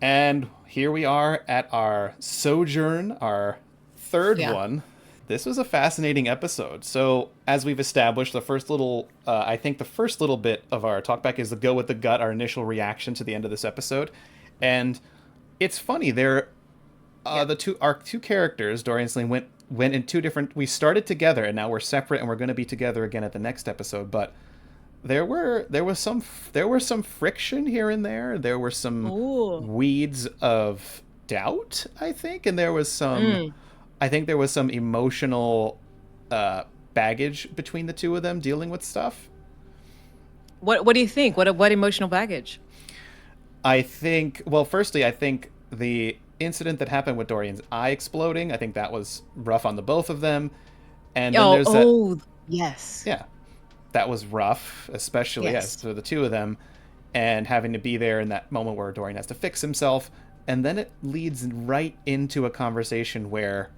And here we are at our sojourn, our third Yeah. one. This was a fascinating episode. So, as we've established, I think the first little bit of our talkback is the go with the gut, our initial reaction to the end of this episode. And it's funny, Yeah. our two characters, Dorian and Celine, went in two different. We started together, and now we're separate, and we're going to be together again at the next episode. But there was some friction here and there. There were some Oh. weeds of doubt, I think, and Mm. there was some emotional baggage between the two of them dealing with stuff. What do you think? What emotional baggage? I think, well, firstly, I think the incident that happened with Dorian's eye exploding, I think that was rough on the both of them. And then Oh, there's that, oh, yes. yeah, that was rough, especially as Yes. for the two of them, and having to be there in that moment where Dorian has to fix himself. And then it leads right into a conversation where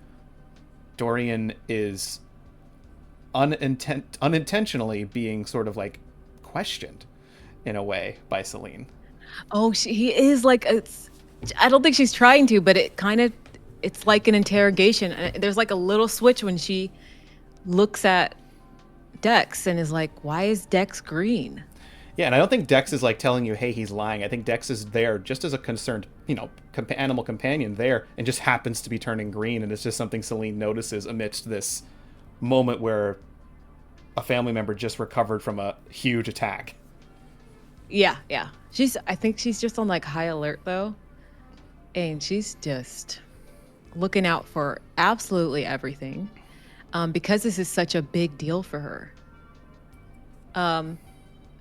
Dorian is unintentionally being sort of like questioned in a way by Celine. Oh, he is like I don't think she's trying to, but it's like an interrogation. And there's like a little switch when she looks at Dex and is like, "Why is Dex green?" Yeah, and I don't think Dex is like telling you, "Hey, he's lying." I think Dex is there just as a concerned, animal companion there, and just happens to be turning green, and it's just something Celine notices amidst this moment where a family member just recovered from a huge attack. Yeah, yeah. I think she's just on like high alert though, and she's just looking out for absolutely everything, because this is such a big deal for her.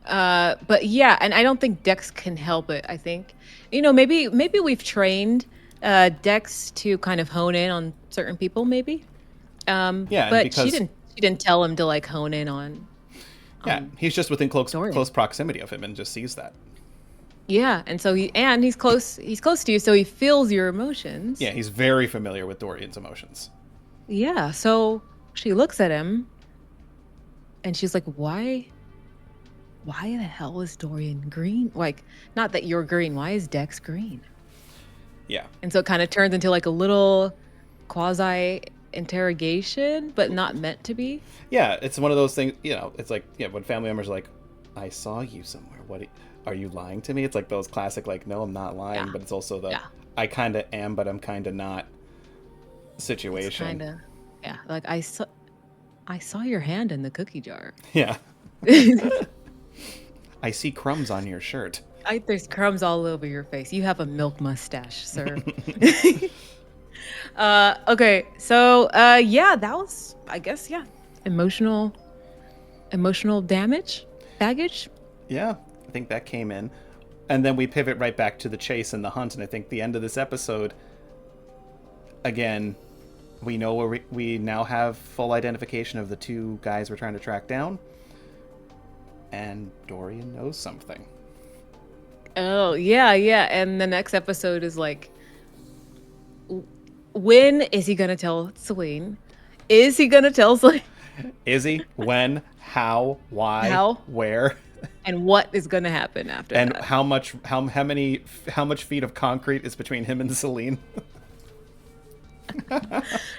But yeah, and I don't think Dex can help it. I think, maybe we've trained Dex to kind of hone in on certain people, maybe. Yeah, and But because she didn't tell him to like hone in yeah, on he's just within Dorian. close proximity of him and just sees that. Yeah, and so he's close to you, so he feels your emotions. Yeah, he's very familiar with Dorian's emotions. Yeah, so she looks at him and she's like, why the hell is Dorian green? Like, not that you're green, why is Dex green? Yeah. And so it kind of turns into like a little quasi interrogation, but not meant to be. Yeah, it's one of those things, it's like, yeah, when family members are like, I saw you somewhere. Are you lying to me? It's like those classic, like, no, I'm not lying, Yeah. but it's also the Yeah. I kind of am, but I'm kind of not It's situation. kind of, yeah, like I saw your hand in the cookie jar. Yeah. I see crumbs on your shirt. There's crumbs all over your face. You have a milk mustache, sir. Okay, so yeah, that was, I guess, yeah, emotional damage, baggage. Yeah, I think that came in. And then we pivot right back to the chase and the hunt. And I think the end of this episode, again, we know where we now have full identification of the two guys we're trying to track down. And Dorian knows something. Oh, yeah, yeah. And the next episode is like, when is he gonna tell Celine? Is he gonna tell Celine? Is he? When? How? Why? How? Where? And what is gonna happen after And that? how much feet of concrete is between him and Celine?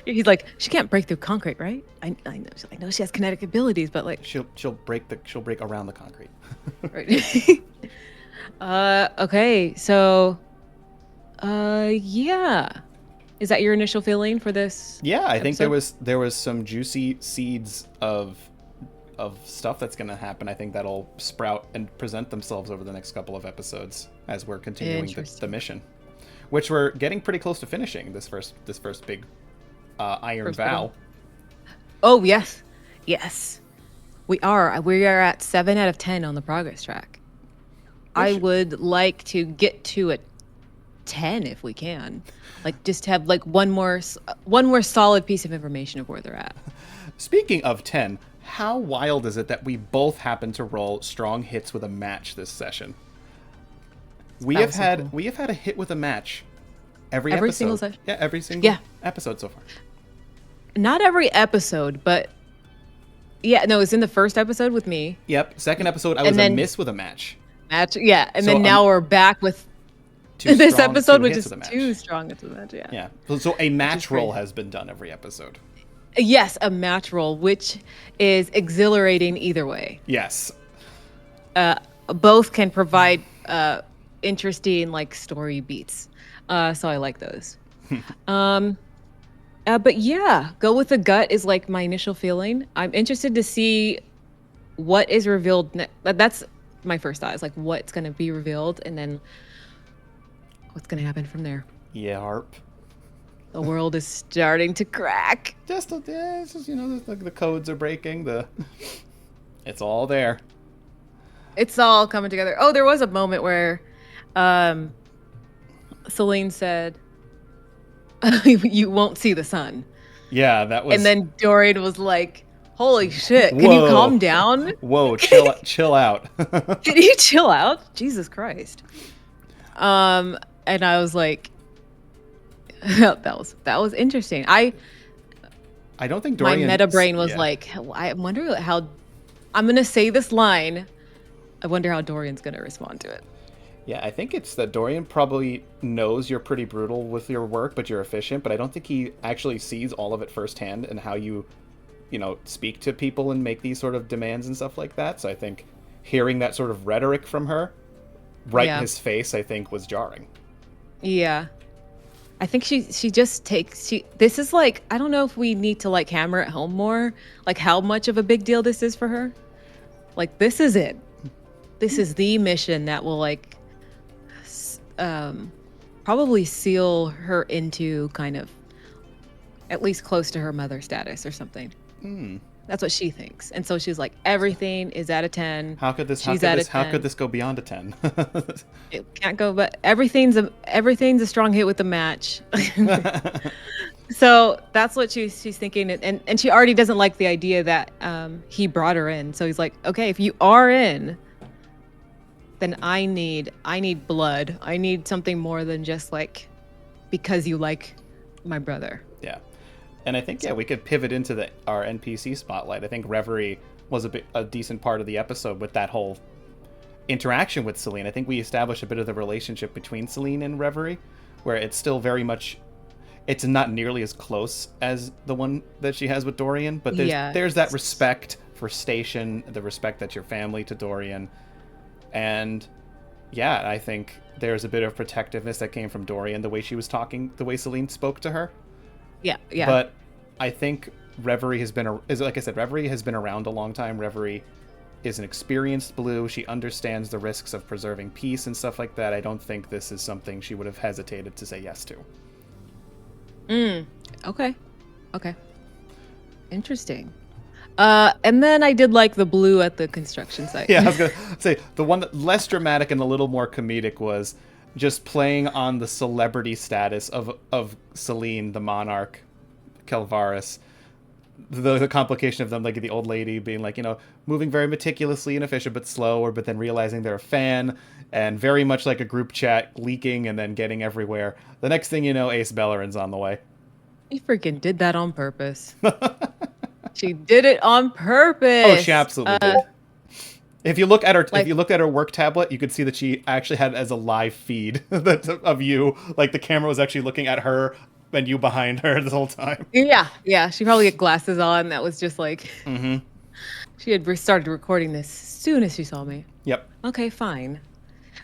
He's like, she can't break through concrete, right? I know she has kinetic abilities, but like, She'll break around the concrete. right. Okay, so, yeah. Is that your initial feeling for this Yeah, I think episode? there was some juicy seeds of stuff that's going to happen. I think that'll sprout and present themselves over the next couple of episodes as we're continuing the Interesting. mission, which we're getting pretty close to finishing this first big iron First big vow. one. Oh, yes. Yes. We are. We are at 7 out of 10 on the progress track. I Which- would like to get to a 10 if we can. Like, just have like one more solid piece of information of where they're at. Speaking of 10, how wild is it that we both happen to roll strong hits with a match this session? We That have was so had cool. we have had a hit with a match every Every episode. single session. Yeah, every single Yeah. episode so far. Not every episode, but yeah, no, it's in the first episode with me. Yep. Second episode, I And was a then miss with a match. match. Yeah, and So, then now we're back with too this strong, episode, two which hits is of the match. too strong into the match. Yeah. Yeah. So a match roll crazy. has been done every episode. Yes, a match roll, which is exhilarating either way. Yes. Both can provide interesting like story beats. So I like those. But yeah, go with the gut is like my initial feeling. I'm interested to see what is revealed. That's my first thought. Is like what's going to be revealed, and then what's going to happen from there. Yeah, harp. The world is starting to crack. It's just the codes are breaking. It's all there. It's all coming together. Oh, there was a moment where Celine said, "You won't see the sun." Yeah, that was. And then Dorian was like, "Holy shit! Can you calm down? Whoa, chill out." Can you chill out? Jesus Christ!" And I was like, "That was interesting." I don't think my Dorian. meta brain was like, "I wonder how I'm gonna say this line. I wonder how Dorian's gonna respond to it." Yeah, I think it's that Dorian probably knows you're pretty brutal with your work, but you're efficient. But I don't think he actually sees all of it firsthand and how you speak to people and make these sort of demands and stuff like that. So I think hearing that sort of rhetoric from her right in his face, I think, was jarring. Yeah. I think she just takes this is like, I don't know if we need to like hammer it home more, like how much of a big deal this is for her. Like this is it. This is the mission that will like probably seal her into kind of at least close to her mother status or something. That's what she thinks. And so she's like, everything is at a 10. How could this go beyond a 10? It can't go, but everything's a strong hit with the match. So that's what she's thinking. And she already doesn't like the idea that he brought her in. So he's like, okay, if you are in, then I need blood. I need something more than just like because you like my brother. Yeah. And I think, we could pivot into our NPC spotlight. I think Reverie was a decent part of the episode with that whole interaction with Celine. I think we established a bit of the relationship between Celine and Reverie, where it's still very much, it's not nearly as close as the one that she has with Dorian, but there's that respect for Station, the respect that's your family to Dorian. And I think there's a bit of protectiveness that came from Dorian, the way she was talking, the way Celine spoke to her. Yeah. But I think Reverie has been around a long time. Reverie is an experienced blue. She understands the risks of preserving peace and stuff like that. I don't think this is something she would have hesitated to say yes to. Okay. Interesting. And then I did like the blue at the construction site. Yeah, I was gonna say the one that less dramatic and a little more comedic was just playing on the celebrity status of Celine, the monarch, Kelvaris. The complication of them, like the old lady being like, moving very meticulously and efficient but slow, but then realizing they're a fan, and very much like a group chat leaking and then getting everywhere. The next thing you know, Ace Bellerin's on the way. He freaking did that on purpose. She did it on purpose. Oh, she absolutely did. If you look at her work tablet, you could see that she actually had it as a live feed of you. Like the camera was actually looking at her and you behind her this whole time. Yeah. She probably had glasses on. That was just like, she had started recording this as soon as she saw me. Yep. Okay, fine.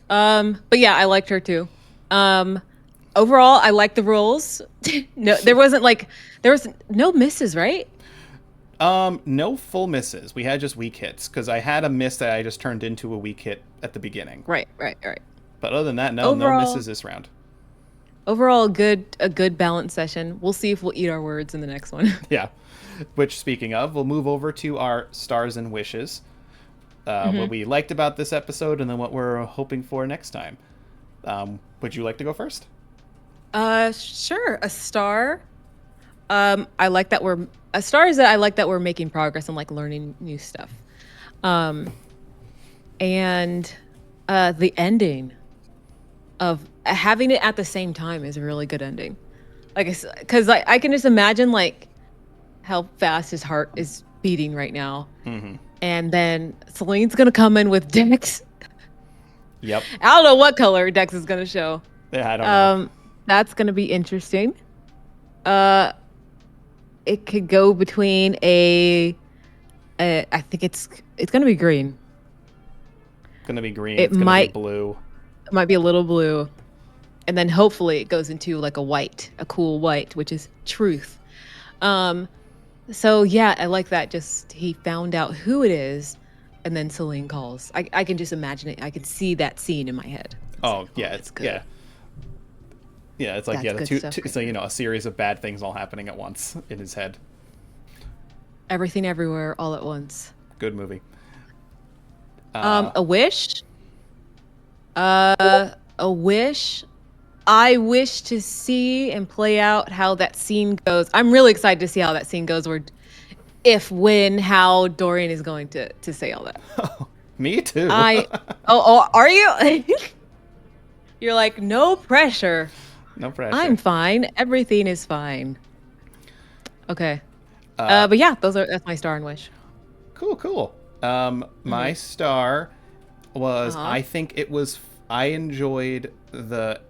But yeah, I liked her too. Overall, I liked the roles. No, there was no misses, right? No full misses. We had just weak hits because I had a miss that I just turned into a weak hit at the beginning. Right. But other than that, no misses this round. Overall, a good balanced session. We'll see if we'll eat our words in the next one. Yeah. Which, speaking of, we'll move over to our stars and wishes. What we liked about this episode and then what we're hoping for next time. Would you like to go first? Sure. A star. I like that a star is that I like that we're making progress and like learning new stuff. And the ending of having it at the same time is a really good ending. Like, because I can just imagine like how fast his heart is beating right now. And then Celine's gonna come in with Dex. Yep. I don't know what color Dex is gonna show. Yeah, I don't know. That's gonna be interesting. Uh, it could go between I think it's gonna be green. Gonna be green. It It's gonna be might blue. it might be a little blue, and then hopefully it goes into like a white, a cool white, which is truth. Um, so yeah, I like that. Just he found out who it is, and then Celine calls. I can just imagine it. I can see that scene in my head. It's Oh like, oh, yeah, that's good. yeah. It's like That's the good two, stuff two. right So there. a series of bad things all happening at once in his head. Everything everywhere all at once. Good movie. A wish. A wish. I wish to see and play out how that scene goes. I'm really excited to see how that scene goes. Where, if, when, how Dorian is going to say all that. Me too. I. Oh, are you? You're like, no pressure. No I'm pressure. fine. Everything is fine. Okay. Uh, But yeah, that's my star and wish. cool, cool. My Mm-hmm. star was Uh-huh. I think it was I enjoyed the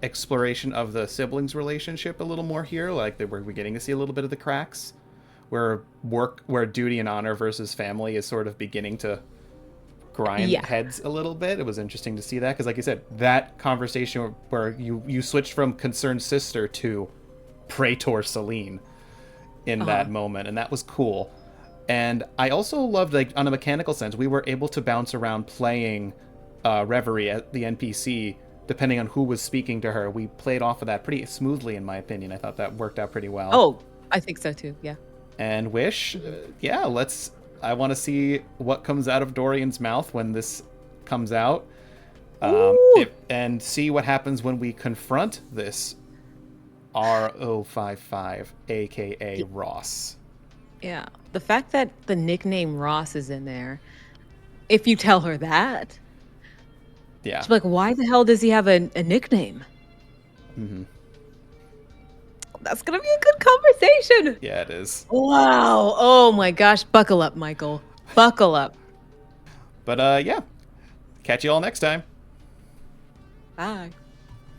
exploration of the siblings relationship a little more here. Like we're getting to see a little bit of the cracks where duty and honor versus family is sort of beginning to grind Yeah. heads a little bit. It was interesting to see that because, like you said, that conversation where you switched from concerned sister to praetor Celine in Uh-huh. that moment, and that was cool. And I also loved, like, on a mechanical sense, we were able to bounce around playing Reverie at the NPC depending on who was speaking to her. We played off of that pretty smoothly, in my opinion. I thought that worked out pretty well. Oh, I think so too. Yeah. And Wish, yeah, let's. I want to see what comes out of Dorian's mouth when this comes out, Ooh. and see what happens when we confront this R0-55, aka Ross. Yeah. The fact that the nickname Ross is in there, if you tell her that, Yeah. she'll be like, why the hell does he have a nickname? Mm-hmm. That's going to be a good conversation. Yeah, it is. Wow. Oh my gosh. Buckle up, Michael. Buckle up. But yeah, catch you all next time. Bye.